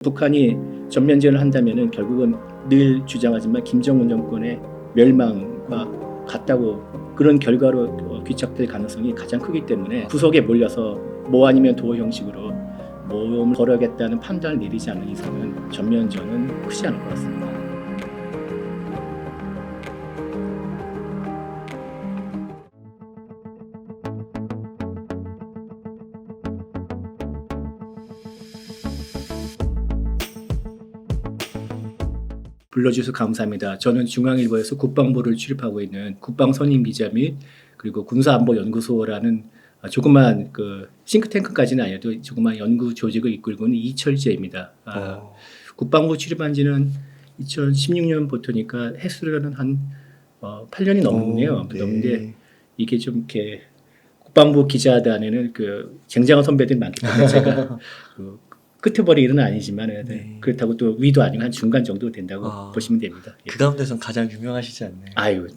북한이 전면전을 한다면은 결국은 늘 주장하지만 김정은 정권의 멸망과 같다고 그런 결과로 귀착될 가능성이 가장 크기 때문에 구석에 몰려서 뭐 아니면 도 형식으로 모험을 걸어야겠다는 판단을 내리지 않는 이상은 전면전은 크지 않을 것 같습니다. 불러주셔서 감사합니다. 저는 중앙일보에서 국방부를 출입하고 있는 국방선임 기자 및 그리고 군사안보연구소라는 조그만 그 싱크탱크까지는 아니어도 조그만 연구 조직을 이끌고 있는 이철재입니다. 국방부 출입한 지는 2016년부터니까 횟수로는 한 8년이 넘네요. 네. 넘는데 이게 좀 이렇게 국방부 기자단에는 그 쟁쟁한 선배들이 많기 때문에 제가 그 끄트머리 일은 아니지만 네. 그렇다고 또 위도 아니고 한 중간 정도 된다고 보시면 됩니다. 예. 그 가운데선 가장 유명하시지 않나요? 아유,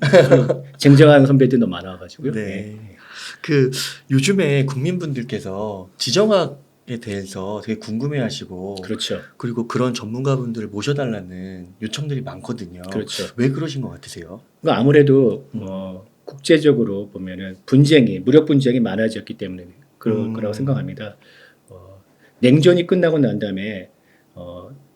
쟁쟁한 선배들 너무 많아가지고요. 네. 예. 그 요즘에 국민분들께서 지정학에 대해서 되게 궁금해하시고, 그렇죠. 그리고 그런 전문가분들을 모셔달라는 요청들이 많거든요. 그렇죠. 왜 그러신 것 같으세요? 그러니까 아무래도 국제적으로 보면은 무력 분쟁이 많아졌기 때문에 그럴 거라고 생각합니다. 냉전이 끝나고 난 다음에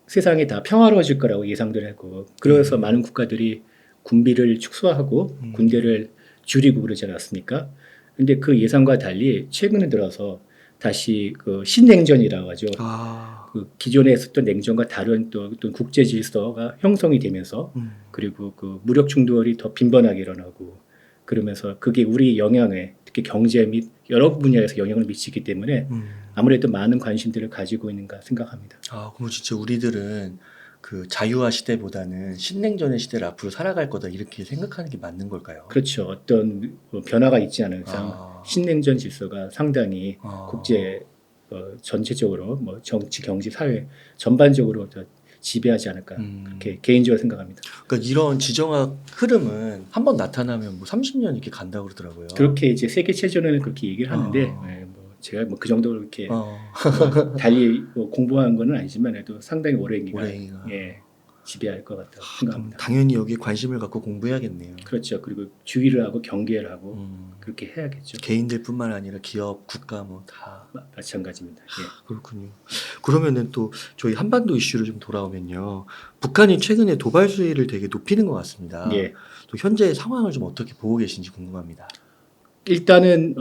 세상이 다 평화로워질 거라고 예상들 했고, 그래서 많은 국가들이 군비를 축소하고 군대를 줄이고 그러지 않았습니까? 근데 그 예상과 달리 최근에 들어서 다시 그 신냉전이라고 하죠. 그 기존에 있었던 냉전과 다른 또 어떤 국제 질서가 형성이 되면서 그리고 그 무력 충돌이 더 빈번하게 일어나고 그러면서 그게 우리 영향에 특히 경제 및 여러 분야에서 영향을 미치기 때문에 아무래도 많은 관심들을 가지고 있는가 생각합니다. 그럼 진짜 우리들은 그 자유화 시대보다는 신냉전의 시대를 앞으로 살아갈 거다 이렇게 생각하는 게 맞는 걸까요? 그렇죠. 어떤 변화가 있지 않은 이상 신냉전 질서가 상당히 국제 전체적으로 뭐 정치, 경제, 사회 전반적으로 더 지배하지 않을까 그렇게 개인적으로 생각합니다. 그러니까 이런 지정학 흐름은 한번 나타나면 뭐 30년 이렇게 간다고 그러더라고요. 그렇게 이제 세계체전에는 그렇게 얘기를 하는데 뭐 제가 뭐 그 정도로 이렇게 뭐 달리 뭐 공부한 건 아니지만 해도 상당히 오랜 기간 지배할 것 같다고 생각합니다. 당연히 여기에 관심을 갖고 공부해야겠네요. 그렇죠. 그리고 주의를 하고 경계를 하고 그렇게 해야겠죠. 개인들뿐만 아니라 기업, 국가 뭐 다 마찬가지입니다. 예. 그렇군요. 그러면은 또 저희 한반도 이슈로 좀 돌아오면요. 북한이 최근에 도발 수위를 되게 높이는 것 같습니다. 예. 또 현재 상황을 좀 어떻게 보고 계신지 궁금합니다. 일단은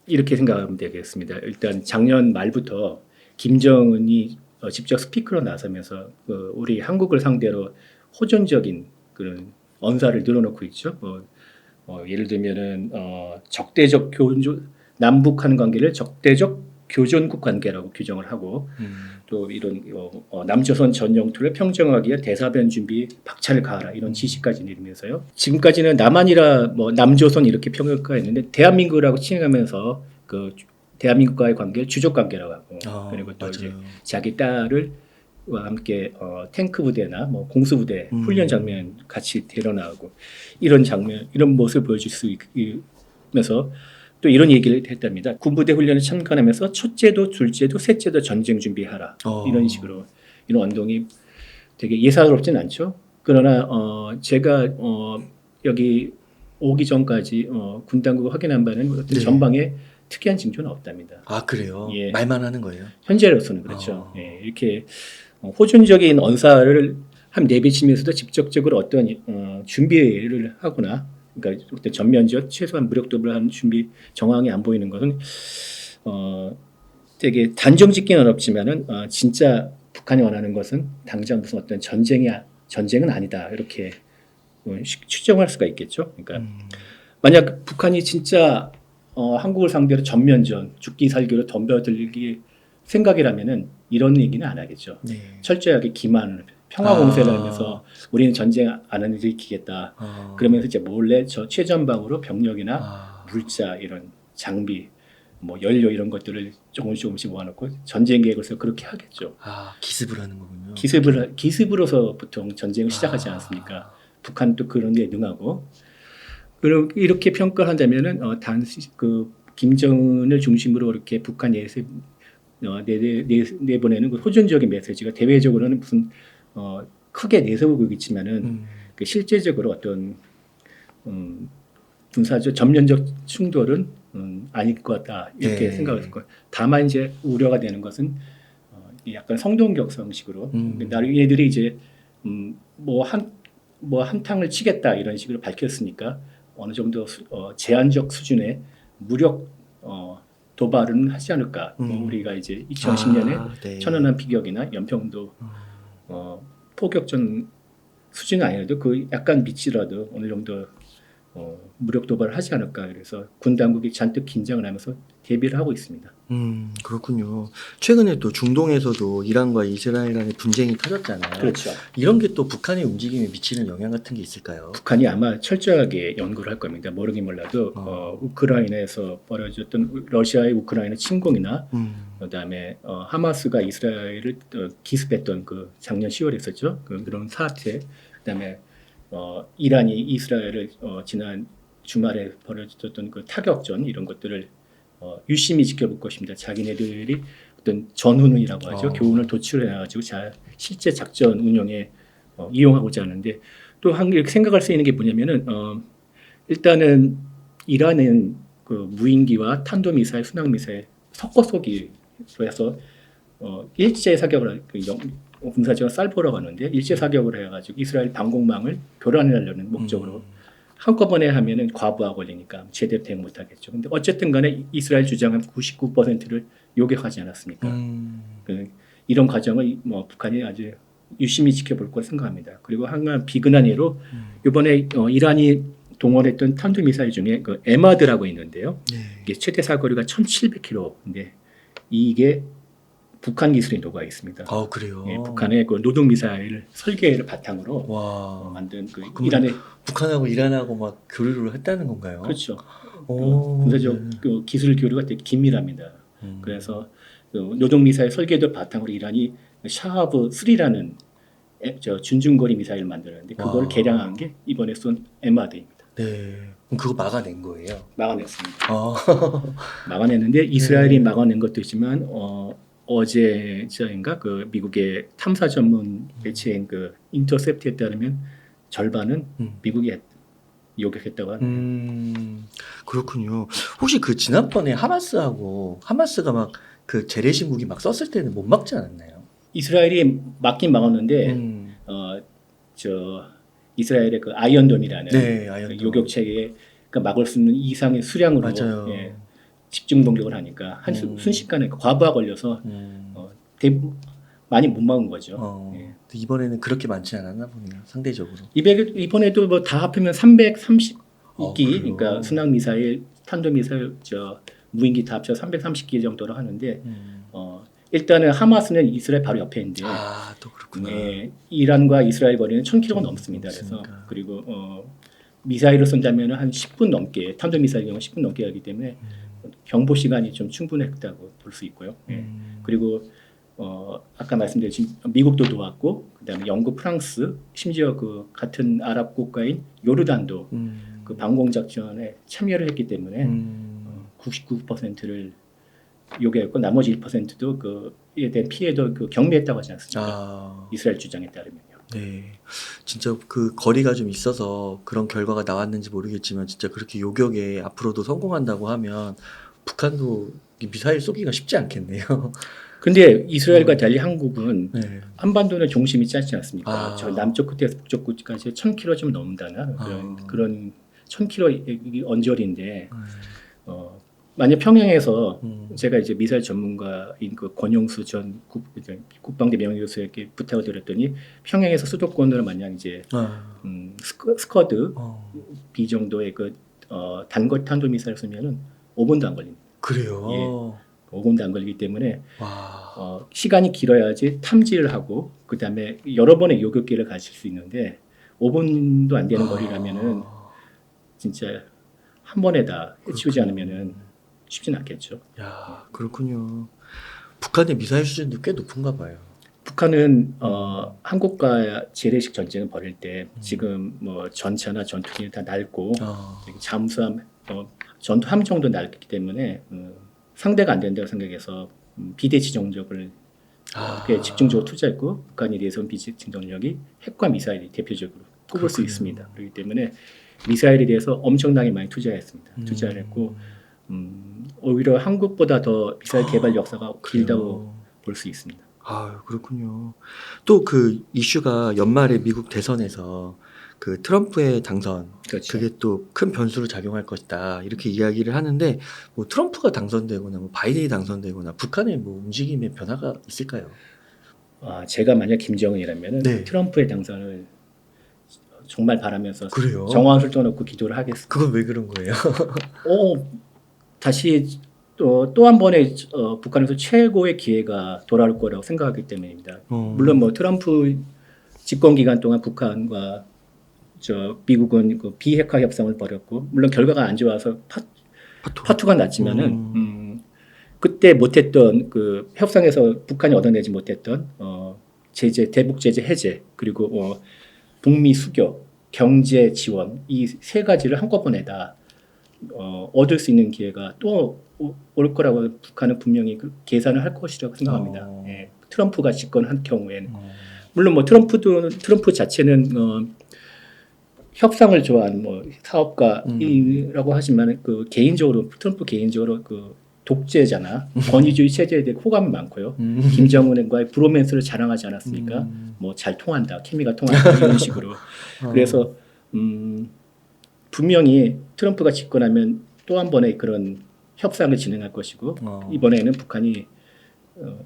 이렇게 생각하면 되겠습니다. 일단 작년 말부터 김정은이 직접 스피커로 나서면서 우리 한국을 상대로 호전적인 그런 언사를 늘어놓고 있죠. 예를 들면은 적대적 남북한 관계를 적대적 교전국 관계라고 규정을 하고 또 이런 남조선 전 영토를 평정하기 위한 대사변 준비 박차를 가하라 이런 지시까지 내리면서요. 지금까지는 남한이라 뭐 남조선 이렇게 평가했는데 대한민국이라고 칭하면서 그 대한민국과의 관계를 주적 관계라고 하고 그리고 또 이제 자기 딸을 와 함께 탱크 부대나 뭐 공수 부대 훈련 장면 같이 데려나가고 이런 장면 이런 모습을 보여줄 수 있으면서 또 이런 얘기를 했답니다. 군부대 훈련에 참관하면서 첫째도 둘째도 셋째도 전쟁 준비하라 이런 식으로 이런 언동이 되게 예사롭진 않죠. 그러나 제가 여기 오기 전까지 군 당국을 확인한 바는 어떤 전방에 특이한 징조는 없답니다. 그래요? 예. 말만 하는 거예요? 현재로서는 그렇죠. 예, 이렇게 호전적인 언사를 내비치면서도 직접적으로 어떤 준비를 하거나 그러니까 어떤 전면적 최소한 무력 도발을 하는 준비 정황이 안 보이는 것은 되게 단정짓기는 어렵지만은 진짜 북한이 원하는 것은 당장 무슨 어떤 전쟁은 아니다 이렇게 추정할 수가 있겠죠. 그러니까 만약 북한이 진짜 한국을 상대로 전면전 죽기 살기로 덤벼들기 생각이라면은 이런 얘기는 안 하겠죠. 철저하게 기만 평화 공세를 하면서 우리는 전쟁 안 일으키겠다. 그러면서 이제 몰래 저 최전방으로 병력이나 물자 이런 장비, 뭐 연료 이런 것들을 조금씩 모아놓고 전쟁 계획을 해서 그렇게 하겠죠. 기습을 하는 거군요. 기습으로서 보통 전쟁을 시작하지 않습니까? 북한도 그런 게 능하고. 그리고 이렇게 평가를 한다면은 김정은을 중심으로 이렇게 북한 내에서 내보내는 그 호전적인 메시지가 대외적으로는 무슨 크게 내세우고 있지만은 그 실제적으로 어떤 군사적 전면적 충돌은 아닐 것 같다 이렇게 네. 생각을 했고 다만 이제 우려가 되는 것은 약간 성동격성식으로 나름 얘들이 이제 뭐 한탕을 치겠다 이런 식으로 밝혔으니까 어느 정도 제한적 수준의 무력 도발은 하지 않을까. 뭐 우리가 이제 2010년에 네. 천안함 피격이나 연평도 포격전 수준은 아니라도 그 약간 밑이라도 어느 정도 무력 도발을 하지 않을까. 그래서 군 당국이 잔뜩 긴장을 하면서 대비를 하고 있습니다. 그렇군요. 최근에 또 중동에서도 이란과 이스라엘 간의 분쟁이 터졌잖아요. 그렇죠. 이런 게 또 북한의 움직임에 미치는 영향 같은 게 있을까요? 북한이 아마 철저하게 연구를 할 겁니다. 모르긴 몰라도 우크라이나에서 벌어졌던 러시아의 우크라이나 침공이나 그다음에 하마스가 이스라엘을 기습했던 그 작년 10월에 있었죠. 그런 사태. 그다음에 이란이 이스라엘을 지난 주말에 벌어졌던 그 타격전 이런 것들을 유심히 지켜볼 것입니다. 자기네들이 어떤 전훈이라고 하죠. 교훈을 도출해가지고 실제 작전 운영에 이용하고자 하는데 또 이렇게 생각할 수 있는 게 뭐냐면은 일단은 이란은 그 무인기와 탄도미사일, 순항미사일 섞어 쏘기로 해서 일제 사격을 군사적으로 쌀보라고 하는데 일제 사격을 해가지고 이스라엘 방공망을 교란하려는 목적으로 한꺼번에 하면은 과부하 걸리니까 제대로 대응 못하겠죠. 근데 어쨌든 간에 이스라엘 주장은 99%를 요격하지 않았습니까? 이런 과정을 북한이 아주 유심히 지켜볼 걸 생각합니다. 그리고 한 비근한 예로 이번에 이란이 동원했던 탄도미사일 중에 그 에마드라고 있는데요. 이게 최대 사거리가 1,700km인데 이게 북한 기술이 녹아 있습니다. 그래요? 예, 북한의 그 노동 미사일 설계를 바탕으로 와. 만든 그 그럼 이란의 북한하고 이란하고 막 교류를 했다는 건가요? 그렇죠. 오, 군사적 네. 그 기술 교류가 되게 긴밀합니다. 그래서 그 노동 미사일 설계도 바탕으로 이란이 샤하브 3라는 준중거리 미사일을 만들었는데 그걸 와. 개량한 게 이번에 쏜 에마드입니다. 네. 그럼 그거 막아낸 거예요? 막아냈습니다. 아. 막아냈는데 이스라엘이 막아낸 것도 있지만 어제인가 그 미국의 탐사 전문 매체인 그 인터셉트에 따르면 절반은 미국이 요격했다고 하네요. 그렇군요. 혹시 그 지난번에 하마스가 막 그 재래식 무기 막 썼을 때는 못 막지 않았나요? 이스라엘이 막긴 막았는데 이스라엘의 그 아이언돔이라는 네, 그 아이언돔. 요격체계가 막을 수 있는 이상의 수량으로 맞아요. 집중 공격을 하니까 순식간에 과부하 걸려서 많이 못 막은 거죠. 이번에는 그렇게 많지 않았나 보네요. 상대적으로. 이번에도 뭐 다 합하면 330기 그래요? 그러니까 순항 미사일, 탄도 미사일, 무인기 다 합쳐 330기 정도로 하는데 일단은 하마스는 이스라엘 바로 옆에 있는데 또 그렇구나. 이란과 이스라엘 거리는 1,000km가 넘습니다. 그래서 넘습니까? 그리고 미사일을 쏜다면 한 10분 넘게 탄도 미사일 경우 10분 넘게 하기 때문에 경보 시간이 좀 충분했다고 볼 수 있고요. 그리고 아까 말씀드린 미국도 도왔고 그다음에 영국, 프랑스, 심지어 그 같은 아랍 국가인 요르단도 그 방공 작전에 참여를 했기 때문에 99%를 요격했고 나머지 1%도 그에 대한 피해도 경미했다고 하지 않습니까? 이스라엘 주장에 따르면요. 네, 진짜 그 거리가 좀 있어서 그런 결과가 나왔는지 모르겠지만 진짜 그렇게 요격에 앞으로도 성공한다고 하면 북한도 미사일 쏘기가 쉽지 않겠네요. 근데 이스라엘과 달리 한국은 네. 한반도는 중심이 짧지 않습니까? 저 남쪽 끝에서 북쪽 끝까지 1,000km 좀 넘는다는 그런 1,000km 언저리인데 만약 평양에서 제가 이제 미사일 전문가인 그 권용수 전 국방대 명예교수에게 부탁을 드렸더니 평양에서 수도권으로 만약 이제 스커드 B 정도의 그 단거리 탄도 미사일 쓰면은 5분도 안 걸립니다. 그래요? 예, 5분도 안 걸리기 때문에 시간이 길어야지 탐지를 하고 그 다음에 여러 번의 요격기를 가질 수 있는데 5분도 안 되는 거리라면은 진짜 한 번에 다 해치우지 않으면은 쉽진 않겠죠. 야, 그렇군요. 북한의 미사일 수준도 꽤 높은가 봐요. 북한은 한국과 재래식 전쟁을 벌일 때 지금 뭐 전차나 전투기를 다 낡고 잠수함, 전투함 정도 낡기 때문에 상대가 안 된다고 생각해서 비대지 정력을 꽤 집중적으로 투자했고 북한에 대해서는 비대지 정력이 핵과 미사일이 대표적으로 꼽을 수 그렇군요. 있습니다. 그렇기 때문에 미사일에 대해서 엄청나게 많이 투자했습니다. 투자를 했고 오히려 한국보다 더 미사일 개발 역사가 길다고 볼 수 있습니다. 아, 그렇군요. 또 그 이슈가 연말에 미국 대선에서 그 트럼프의 당선, 그렇죠. 그게 또 큰 변수로 작용할 것이다. 이렇게 이야기를 하는데, 뭐 트럼프가 당선되거나, 뭐 바이든이 당선되거나, 북한의 뭐 움직임의 변화가 있을까요? 제가 만약 김정은이라면 네. 트럼프의 당선을 정말 바라면서 그래요? 정화를 떠놓고 기도를 하겠습니다. 그건 왜 그런 거예요? 다시 또 한 번의 북한에서 최고의 기회가 돌아올 거라고 생각하기 때문입니다. 물론 뭐 트럼프 집권 기간 동안 북한과 미국은 그 비핵화 협상을 벌였고 물론 결과가 안 좋아서 파투가 났지만은 그때 못했던 그 협상에서 북한이 얻어내지 못했던 제재 대북 제재 해제 그리고 북미 수교 경제 지원 이 세 가지를 한꺼번에 다 얻을 수 있는 기회가 또 올 거라고 북한은 분명히 그 계산을 할 것이라고 생각합니다. 예, 트럼프가 집권한 경우에는 물론 뭐 트럼프 자체는 협상을 좋아하는 뭐 사업가이라고 하지만 그 개인적으로 트럼프 개인적으로 그 독재자나 권위주의 체제에 대해 호감이 많고요. 김정은과의 브로맨스를 자랑하지 않았습니까? 뭐 잘 통한다, 케미가 통한다 이런 식으로. 그래서 분명히 트럼프가 집권하면 또 한 번의 그런 협상을 진행할 것이고 이번에는 북한이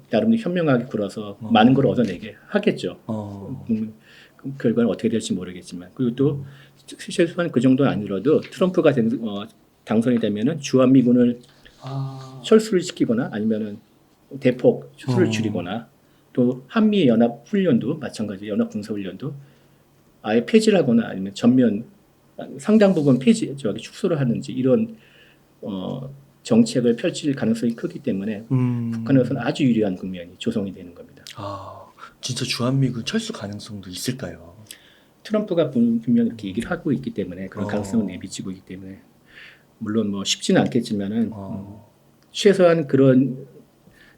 나름대로 현명하게 굴어서 많은 걸 얻어내게 하겠죠. 그 결과는 어떻게 될지 모르겠지만 그리고 또 최소한 그 정도는 아니라도 트럼프가 당선이 되면은 주한미군을 철수를 시키거나 아니면은 대폭 수를 줄이거나 또 한미 연합 훈련도 마찬가지 연합 군사 훈련도 아예 폐지를 하거나 아니면 전면 상당 부분 축소를 하는지 이런 정책을 펼칠 가능성이 크기 때문에 북한으로서는 아주 유리한 국면이 조성이 되는 겁니다. 진짜 주한미군 철수 가능성도 있을까요? 트럼프가 분명히 이렇게 얘기를 하고 있기 때문에 그런 가능성을 내비치고 있기 때문에 물론 뭐 쉽지는 않겠지만은 최소한 그런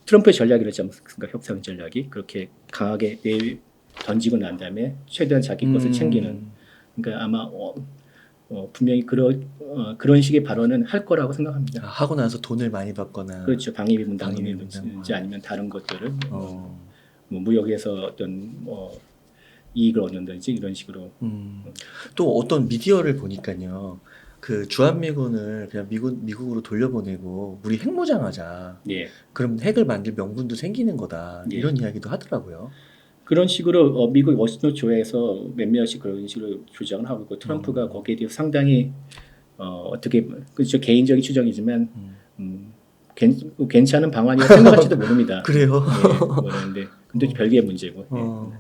트럼프의 전략이라지 않습니까? 협상 전략이 그렇게 강하게 던지고 난 다음에 최대한 자기 것을 챙기는 그러니까 아마 분명히 그런 식의 발언은 할 거라고 생각합니다. 하고 나서 돈을 많이 받거나 그렇죠. 방위비 분담금이든지 아니면 다른 것들을 뭐 무역에서 어떤 이익을 얻는다든지 이런 식으로. 또 어떤 미디어를 보니까요. 그 주한미군을 그냥 미국으로 돌려보내고 우리 핵무장하자. 예. 그럼 핵을 만들 명분도 생기는 거다. 예. 이런 이야기도 하더라고요. 그런 식으로 미국 워싱턴 주에서 몇몇이 그런 식으로 주장을 하고 있고 트럼프가 거기에 대해서 상당히 어떻게 그렇죠 개인적인 추정이지만 괜찮은 방안이라 생각할지도 모릅니다. 그래요? 예, 모르는데 근데 별개의 문제고.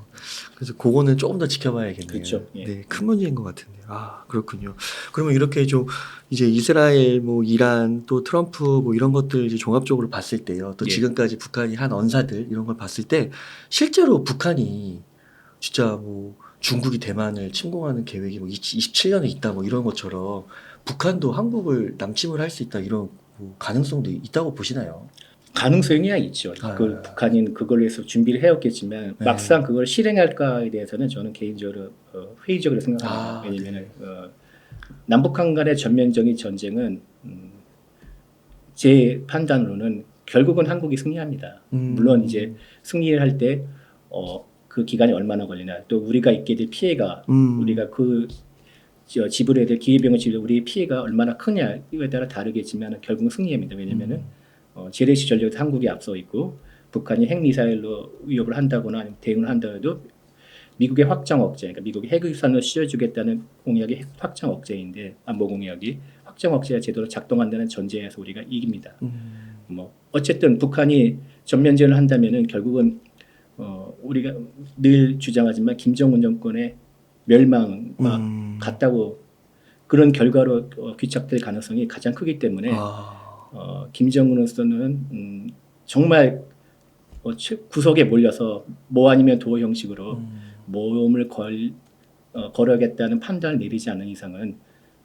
그래서 그거는 조금 더 지켜봐야겠네요. 그렇죠. 예. 네, 큰 문제인 것 같은데요. 그렇군요. 그러면 이렇게 좀 이제 이스라엘, 뭐 이란, 또 트럼프 뭐 이런 것들 이제 종합적으로 봤을 때요. 또 예. 지금까지 북한이 한 언사들 이런 걸 봤을 때 실제로 북한이 진짜 뭐 중국이 대만을 침공하는 계획이 뭐 27년에 있다 뭐 이런 것처럼 북한도 한국을 남침을 할 수 있다 이런 뭐 가능성도 있다고 보시나요? 가능성이야 있죠. 북한이 그걸 위해서 준비를 해왔겠지만 막상 그걸 실행할까에 대해서는 저는 개인적으로 회의적으로 생각합니다. 왜냐하면 남북한 간의 전면적인 전쟁은 제 판단으로는 결국은 한국이 승리합니다. 물론 이제 승리를 할 때 그 기간이 얼마나 걸리나 또 우리가 입게 될 피해가 우리가 지불해야 될 기회비용을 지불 우리의 피해가 얼마나 크냐에 따라 다르겠지만 결국은 승리합니다. 왜냐하면은 재래식 전력에서 한국이 앞서 있고 북한이 핵미사일로 위협을 한다거나 아니면 대응을 한다고 미국의 확장 억제, 그러니까 미국이 핵유산을 씌워주겠다는 공약이 핵 확장 억제인데 안보 공약이 확장 억제가 제대로 작동한다는 전제에서 우리가 이깁니다. 뭐 어쨌든 북한이 전면전을 한다면은 결국은 우리가 늘 주장하지만 김정은 정권의 멸망과 같다고 그런 결과로 귀착될 가능성이 가장 크기 때문에. 김정은으로서는 정말 구석에 몰려서 뭐 아니면 도 형식으로 모험을 걸어야겠다는 판단을 내리지 않는 이상은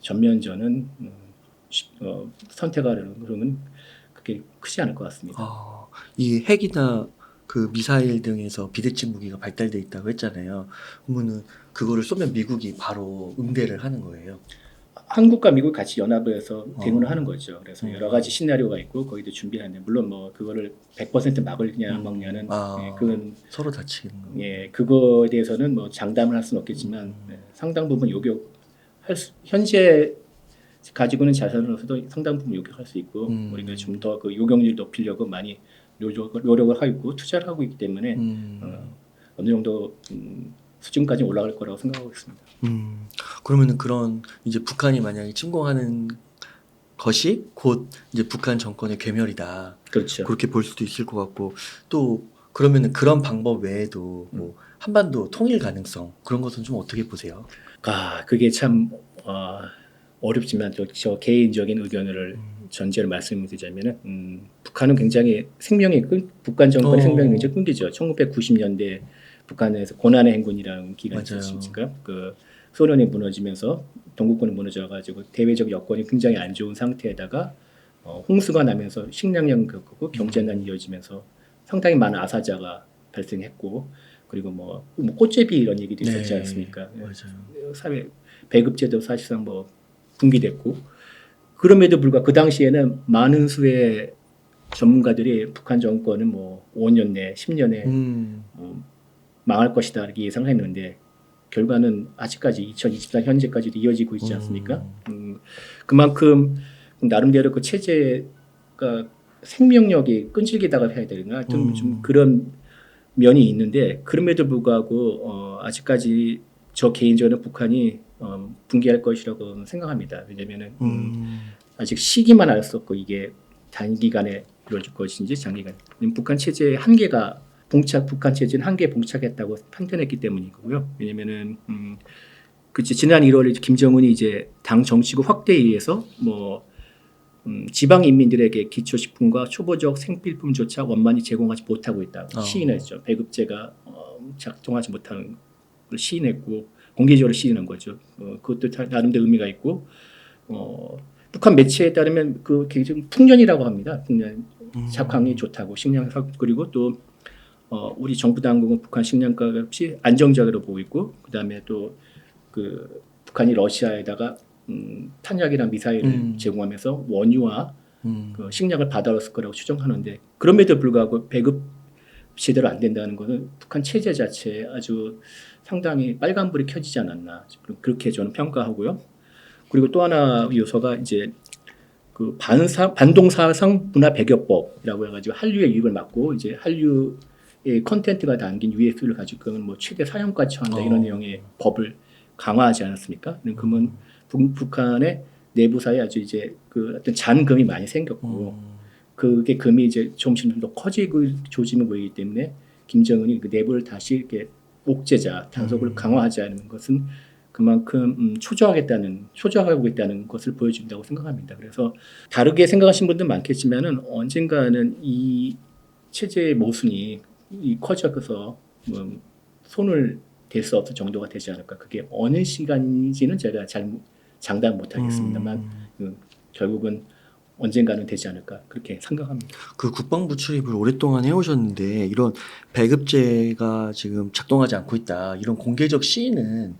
전면전은 선택하려는 그러면 그게 크지 않을 것 같습니다. 이 핵이나 그 미사일 등에서 비대칭 무기가 발달돼 있다고 했잖아요. 그러면은 그거를 쏘면 미국이 바로 응대를 하는 거예요. 한국과 미국 같이 연합을 해서 대응을 어. 하는 거죠. 그래서 여러 가지 시나리오가 있고 거기도 준비하는데 물론 뭐 그거를 100% 막을냐 안 막냐는 그건 서로 다치는 거. 그거에 대해서는 뭐 장담을 할 수는 없겠지만 상당 부분 현재 가지고 있는 자산으로서도 상당 부분 요격할 수 있고 우리가 좀 더 그 요격률 높이려고 많이 노력을 하고 있고 투자를 하고 있기 때문에 어느 정도 수준까지 올라갈 거라고 생각하고 있습니다. 그러면은 그런 이제 북한이 만약에 침공하는 것이 곧 이제 북한 정권의 괴멸이다. 그렇죠. 그렇게 볼 수도 있을 것 같고 또 그러면은 그런 방법 외에도 뭐 한반도 통일 가능성 그런 것은 좀 어떻게 보세요? 그게 참 어렵지만 또 저 개인적인 의견을 전제로 말씀드리자면은 북한은 굉장히 북한 정권의 생명이 굉장히 끊기죠. 1990년대 북한에서 고난의 행군이라는 기간이 맞아요. 있었습니까? 그 소련이 무너지면서 동구권이 무너져가지고 대외적 여건이 굉장히 안 좋은 상태에다가 홍수가 나면서 식량난을 겪고 경제난이 이어지면서 상당히 많은 아사자가 발생했고 그리고 뭐 꽃제비 이런 얘기도 있었지 않습니까? 맞아요. 사회 배급제도 사실상 뭐 붕괴됐고 그럼에도 불구하고 그 당시에는 많은 수의 전문가들이 북한 정권은 뭐 5년 내 10년에 망할 것이다 이렇게 예상을 했는데 결과는 아직까지 2024 현재까지도 이어지고 있지 않습니까? 그만큼 나름대로 그 체제가 생명력이 끈질기다고 해야 되나 좀 그런 면이 있는데 그럼에도 불구하고 아직까지 저 개인적으로 북한이 붕괴할 것이라고 생각합니다. 왜냐하면은 아직 시기만 알 수 없고 이게 단기간에 이루어질 것인지 장기간에 북한 체제의 한계가 북한 체제는 한계에 봉착했다고 판단했기 때문이고요. 왜냐면은 지난 1월에 김정은이 이제 당 정치국 확대에 의해서 뭐 지방 인민들에게 기초식품과 초보적 생필품조차 원만히 제공하지 못하고 있다고 시인했죠. 배급제가 작동하지 못하는 걸 시인했고 공개적으로 시인한 거죠. 그것도 나름대로 의미가 있고 북한 매체에 따르면 그 굉장히 풍년이라고 합니다. 풍년 작황이 좋다고 식량 그리고 또 우리 정부 당국은 북한 식량가 값이 안정적으로 보고 있고 그다음에 또 그 북한이 러시아에다가 탄약이나 미사일을 제공하면서 원유와 그 식량을 받아왔을 거라고 추정하는데 그럼에도 불구하고 배급 제대로 안 된다는 것은 북한 체제 자체에 아주 상당히 빨간불이 켜지지 않았나 그렇게 저는 평가하고요. 그리고 또 하나 요소가 이제 그 반동사상 문화 배격법이라고 해가지고 한류의 유입을 막고 이제 한류의 컨텐츠가 담긴 UFO를 가지고 그건 뭐 최대 사형까지 처한다 이런 내용의 법을 강화하지 않았습니까? 그러면 북한의 내부사에 아주 이제 그 어떤 잔금이 많이 생겼고 그게 금이 이제 조금씩 좀 더 커지고 조짐을 보이기 때문에 김정은이 그 내부를 다시 이렇게 옥죄자 단속을 강화하자는 것은 그만큼 초조하고 있다는 것을 보여준다고 생각합니다. 그래서 다르게 생각하시는 분도 많겠지만은 언젠가는 이 체제의 모순이 커져서 손을 댈 수 없을 정도가 되지 않을까. 그게 어느 시간인지는 제가 잘 장담 못하겠습니다만 결국은 언젠가는 되지 않을까 그렇게 생각합니다. 그 국방부 출입을 오랫동안 해오셨는데 이런 배급제가 지금 작동하지 않고 있다 이런 공개적 시인은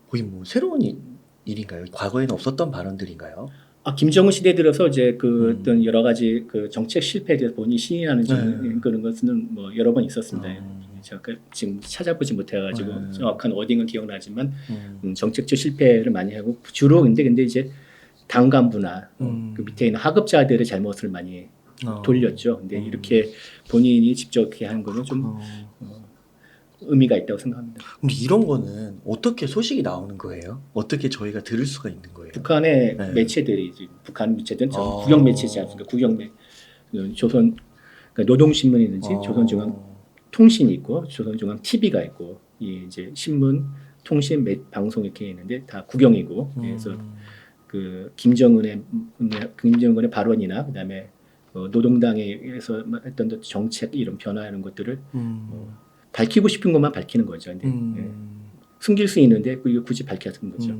거의 뭐 새로운 일인가요? 과거에는 없었던 발언들인가요? 김정은 시대 들어서 이제 그 어떤 여러 가지 그 정책 실패에 대해서 본인이 시인하는 그런 것은 뭐 여러 번 있었습니다. 제가 지금 찾아보지 못해가지고 정확한 워딩은 기억나지만 정책적 실패를 많이 하고 주로 근데 이제 당 간부나 그 밑에 있는 하급자들의 잘못을 많이 돌렸죠. 근데 이렇게 본인이 직접 이렇게 하는 거는 좀 의미가 있다고 생각합니다. 근데 이런 거는 어떻게 소식이 나오는 거예요? 어떻게 저희가 들을 수가 있는 거예요? 북한의 매체들이 북한 매체들은 국영 매체지 않습니까? 조선 그러니까 노동신문이든지 조선중앙 통신이 있고 조선중앙 TV가 있고 이제 신문, 통신, 방송 이렇게 있는데 다 국영이고 그래서 그 김정은의 발언이나 그다음에 노동당에서 했던 정책 이런 변화 이런 것들을 밝히고 싶은 것만 밝히는 거죠. 근데 숨길 수 있는데 그리고 굳이 밝혀진 거죠.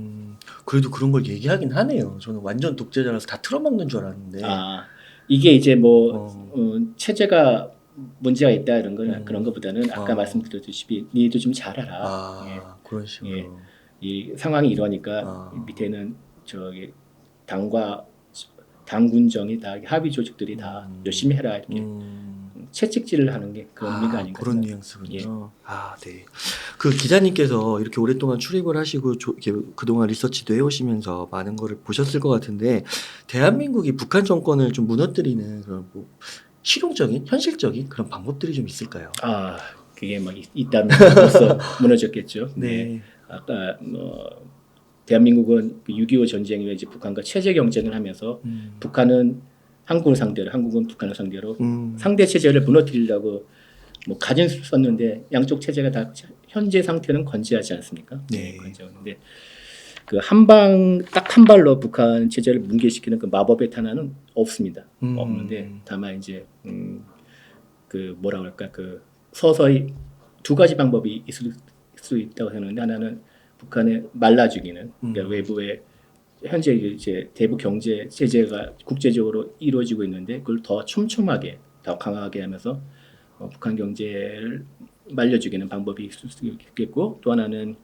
그래도 그런 걸 얘기하긴 하네요. 저는 완전 독재자라서 다 틀어막는 줄 알았는데. 이게 이제 체제가 문제가 있다 이런 거는 그런 것보다는 아까 아. 말씀드렸듯이 니도 좀 잘하라. 아, 그런 식으로. 예. 이 상황이 이러니까 아. 밑에는 저기 당과 당군정이 다 합의 조직들이 다 열심히 해라 이렇게 채찍질을 하는 게 그 의미가 아닌가 그런 생각합니다. 뉘앙스군요. 아, 네. 그 기자님께서 이렇게 오랫동안 출입을 하시고 이렇게 그동안 리서치도 해오시면서 많은 거를 보셨을 것 같은데 대한민국이 북한 정권을 좀 무너뜨리는 그런 뭐 실용적인, 현실적인 그런 방법들이 좀 있을까요? 아, 그게 막 있다면 벌써 무너졌겠죠. 네. 아까 대한민국은 6.25 전쟁 이후에 이제 북한과 체제 경쟁을 하면서 북한은 한국을 상대로, 한국은 북한을 상대로 상대 체제를 무너뜨리려고 뭐 가진 수를 썼는데 양쪽 체제가 다 현재 상태는 건재하지 않습니까? 네. 건재하는데 그 딱 한 발로 북한 체제를 붕괴시키는 그 마법의 탄환은 없습니다. 없는데 다만 이제 그 뭐라 그럴까 그 서서히 두 가지 방법이 있을 수 있다고 생각하는데 하나는 북한을 말라 죽이는 그러니까 외부의 현재 이제 대북 경제 제재가 국제적으로 이루어지고 있는데 그걸 더 촘촘하게 더 강하게 하면서 북한 경제를 말려 죽이는 방법이 있을 수 있겠고 또 하나는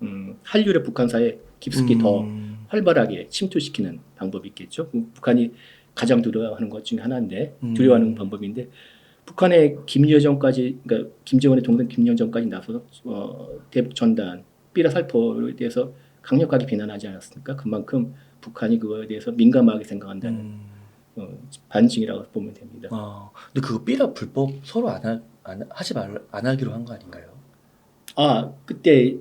한류를 북한사에 깊숙이 더 활발하게 침투시키는 방법이 있겠죠. 북한이 가장 두려워하는 것 중에 하나인데 두려워하는 방법인데 북한의 김여정까지 그러니까 김정은의 동생 김여정까지 나서서 대북 전단 삐라살포에 대해서 강력하게 비난하지 않았습니까? 그만큼 북한이 그거에 대해서 민감하게 생각한다는 반증이라고 보면 됩니다. 근데 그거 삐라 불법 서로 안 하기로 한 거 아닌가요? 아 그때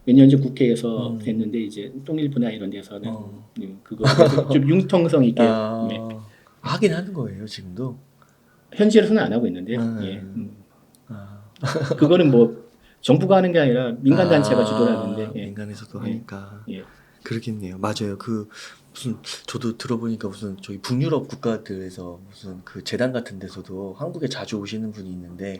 몇 년 전 국회에서 됐는데 이제 통일부나 이런 데서는 그거 좀 융통성 있게 네. 하긴 하는 거예요 지금도. 현지에서는 안 하고 있는데요. 예. 그거는 뭐 정부가 하는 게 아니라 민간 단체가 주도를 하는데 예. 민간에서도 예. 하니까 예. 그러겠네요. 맞아요. 그 무슨 저도 들어보니까 무슨 저기 북유럽 국가들에서 무슨 그 재단 같은 데서도 한국에 자주 오시는 분이 있는데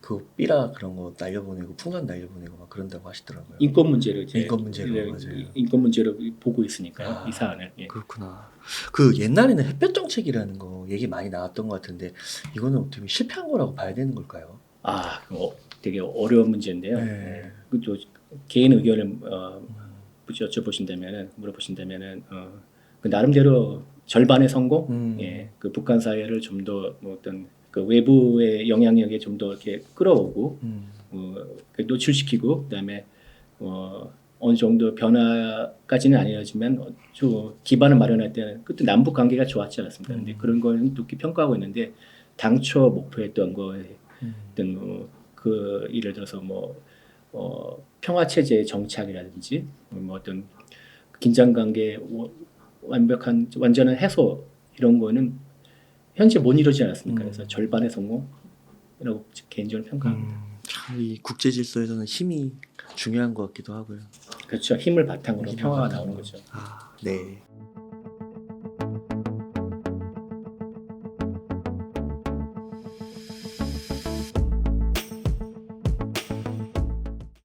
그 삐라 그런 거 날려보내고 풍선 날려보내고 막 그런다고 하시더라고요. 인권 문제로 이제 인권 문제로, 맞아요. 인권 문제로 보고 있으니까요. 이 사안을. 예. 그렇구나. 그 옛날에는 햇볕 정책이라는 거 얘기 많이 나왔던 것 같은데 이거는 어떻게 보면 실패한 거라고 봐야 되는 걸까요? 되게 어려운 문제인데요. 네. 또 개인 의견을 물어보신다면은 그 나름대로 절반의 성공, 예, 그 북한 사회를 좀 더 어떤 그 외부의 영향력에 좀 더 이렇게 끌어오고 노출시키고 그다음에 어느 정도 변화까지는 아니었지만 기반을 마련할 때는 그때 남북 관계가 좋았지 않았습니까? 근데 그런 걸 높게 평가하고 있는데 당초 목표했던 거에 어떤 그 예를 들어서 평화 체제의 정착이라든지 뭐 어떤 긴장 관계 완전한 해소 이런 거는 현재 못 이루지 않았습니까? 그래서 절반의 성공이라고 개인적으로 평가합니다. 참 이 국제 질서에서는 힘이 중요한 것 같기도 하고요. 그렇죠. 힘을 바탕으로 평화가 나오는 거죠. 네.